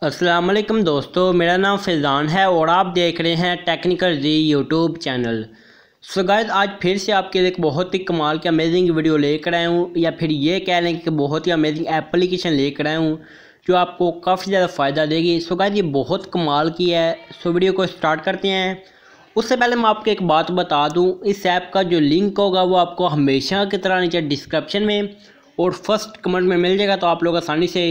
अस्सलाम वालेकुम दोस्तों, मेरा नाम फैज़ान है और आप देख रहे हैं टेक्निकल जी यूट्यूब चैनल। सो गाइस, आज फिर से आपके लिए एक बहुत ही कमाल की अमेजिंग वीडियो लेकर आया हूँ, या फिर ये कह लें कि बहुत ही अमेजिंग एप्लीकेशन लेकर आया हूँ जो आपको काफ़ी ज़्यादा फ़ायदा देगी। सो गाइस, ये बहुत कमाल की है। सो वीडियो को स्टार्ट करते हैं। उससे पहले मैं आपको एक बात बता दूँ, इस ऐप का जो लिंक होगा वो आपको हमेशा की तरह नीचे डिस्क्रिप्शन में और फर्स्ट कमेंट में मिल जाएगा, तो आप लोग आसानी से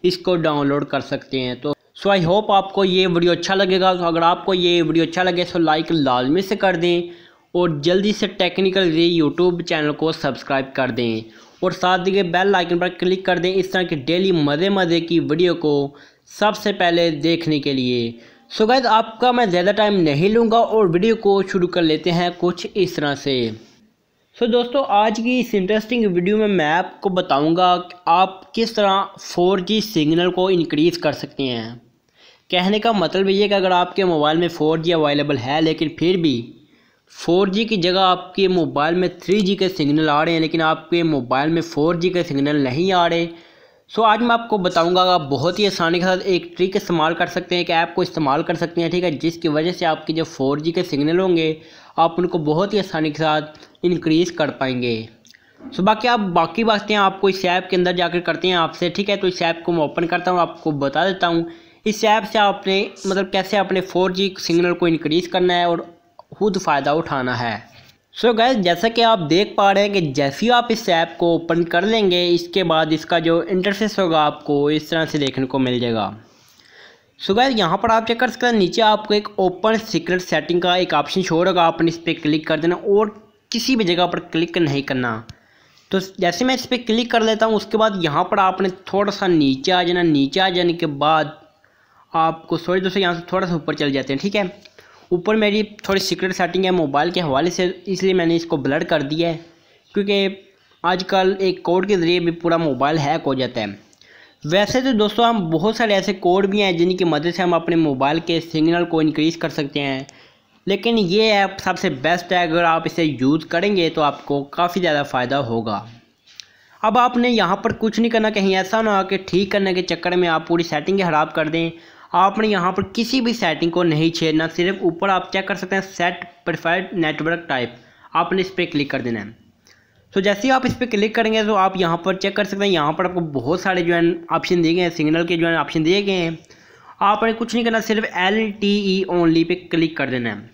इसको डाउनलोड कर सकते हैं। तो सो आई होप आपको ये वीडियो अच्छा लगेगा। तो अगर आपको ये वीडियो अच्छा लगे तो लाइक लाजमी से कर दें और जल्दी से टेक्निकल जी यूट्यूब चैनल को सब्सक्राइब कर दें और साथ दिए बेल आइकन पर क्लिक कर दें इस तरह की डेली मज़े की वीडियो को सबसे पहले देखने के लिए। सो गाइस, आपका मैं ज़्यादा टाइम नहीं लूँगा और वीडियो को शुरू कर लेते हैं कुछ इस तरह से। सो दोस्तों, आज की इस इंटरेस्टिंग वीडियो में मैं आपको बताऊंगा कि आप किस तरह 4G सिग्नल को इंक्रीज़ कर सकते हैं। कहने का मतलब ये है कि अगर आपके मोबाइल में 4G अवेलेबल है लेकिन फिर भी 4G की जगह आपके मोबाइल में 3G के सिग्नल आ रहे हैं, लेकिन आपके मोबाइल में 4G के सिग्नल नहीं आ रहे। सो आज मैं आपको बताऊंगा आप बहुत ही आसानी के साथ एक ट्रिक इस्तेमाल कर सकते हैं, एक ऐप को इस्तेमाल कर सकते हैं, ठीक है, जिसकी वजह से आपके जो 4G के सिग्नल होंगे आप उनको बहुत ही आसानी के साथ इंक्रीज़ कर पाएंगे। सो बाकी बातें आपको इस ऐप के अंदर जाकर करते हैं आपसे, ठीक है। तो इस ऐप को मैं ओपन करता हूँ, आपको बता देता हूँ इस ऐप से आपने कैसे अपने 4G सिग्नल को इंक्रीज़ करना है और खुद फ़ायदा उठाना है। सो गाइस, जैसा कि आप देख पा रहे हैं कि जैसे ही आप इस ऐप को ओपन कर लेंगे, इसके बाद इसका जो इंटरफेस होगा आपको इस तरह से देखने को मिल जाएगा। सो गाइस, यहाँ पर आप चेक कर सकते हैं, नीचे आपको एक ओपन सीक्रेट सेटिंग का एक ऑप्शन शो होगा, आपने इस पर क्लिक कर देना और किसी भी जगह पर क्लिक नहीं करना। तो जैसे मैं इस पर क्लिक कर लेता हूँ, उसके बाद यहाँ पर आपने थोड़ा सा नीचे आ जाना। नीचे आ जाने के बाद आपको सॉरी दोस्तों, यहाँ से थोड़ा सा ऊपर चल जाते हैं, ठीक है। ऊपर मेरी थोड़ी सीक्रेट सेटिंग है मोबाइल के हवाले से, इसलिए मैंने इसको ब्लर कर दिया है, क्योंकि आजकल एक कोड के ज़रिए भी पूरा मोबाइल हैक हो जाता है। वैसे तो दोस्तों, हम बहुत सारे ऐसे कोड भी हैं जिनकी मदद से हम अपने मोबाइल के सिग्नल को इंक्रीज़ कर सकते हैं, लेकिन ये ऐप सबसे बेस्ट है। अगर आप इसे यूज़ करेंगे तो आपको काफ़ी ज़्यादा फ़ायदा होगा। अब आपने यहाँ पर कुछ नहीं करना, कहीं ऐसा ना हो कि ठीक करने के चक्कर में आप पूरी सेटिंग ख़राब कर दें। आपने यहाँ पर किसी भी सेटिंग को नहीं छेड़ना, सिर्फ ऊपर आप चेक कर सकते हैं सेट प्रेफर्ड नेटवर्क टाइप, आपने इस पर क्लिक कर देना है। तो जैसे ही आप इस पर क्लिक करेंगे तो आप यहाँ पर चेक कर सकते हैं, यहाँ पर आपको बहुत सारे जो है ऑप्शन दिए गए हैं, सिग्नल के जो है ऑप्शन दिए गए हैं। आपने कुछ नहीं करना, सिर्फ LTE ओनली पे क्लिक कर देना है,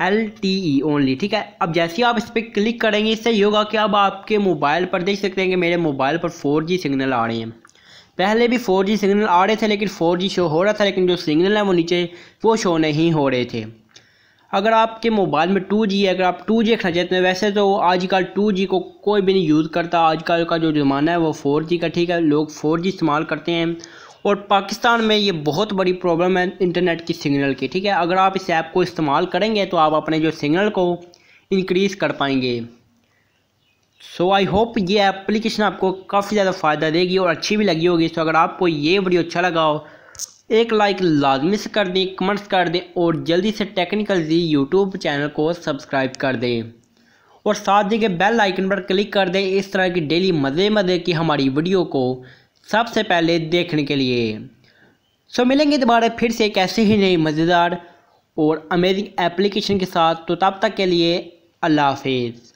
LTE ओनली, ठीक है। अब जैसे ही आप इस पर क्लिक करेंगे, इससे ये होगा कि अब आपके मोबाइल पर देख सकते हैं कि मेरे मोबाइल पर 4G सिग्नल आ रहे हैं। पहले भी 4G सिग्नल आ रहे थे, लेकिन 4G शो हो रहा था, लेकिन जो सिग्नल है वो नीचे वो शो नहीं हो रहे थे। अगर आपके मोबाइल में 2G है, अगर आप 2G रखना चाहते हैं, वैसे तो आजकल 2G को कोई भी नहीं यूज़ करता। आजकल का जो ज़माना है वो 4G का, ठीक है, लोग 4G इस्तेमाल करते हैं और पाकिस्तान में ये बहुत बड़ी प्रॉब्लम है इंटरनेट की सिग्नल की, ठीक है। अगर आप इस ऐप को इस्तेमाल करेंगे तो आप अपने जो सिग्नल को इंक्रीज़ कर पाएंगे। सो आई होप ये एप्लीकेशन आपको काफ़ी ज़्यादा फ़ायदा देगी और अच्छी भी लगी होगी। तो अगर आपको ये वीडियो अच्छा लगा हो, एक लाइक लाजमी से कर दें, कमेंट्स कर दें और जल्दी से टेक्निकल जी यूट्यूब चैनल को सब्सक्राइब कर दें और साथ ही के बेल आइकन पर क्लिक कर दें इस तरह की डेली मज़े की हमारी वीडियो को सबसे पहले देखने के लिए। सो मिलेंगे दोबारा फिर से एक ऐसे ही नई मज़ेदार और अमेजिंग एप्लीकेशन के साथ। तो तब तक के लिए अल्लाह हाफिज़।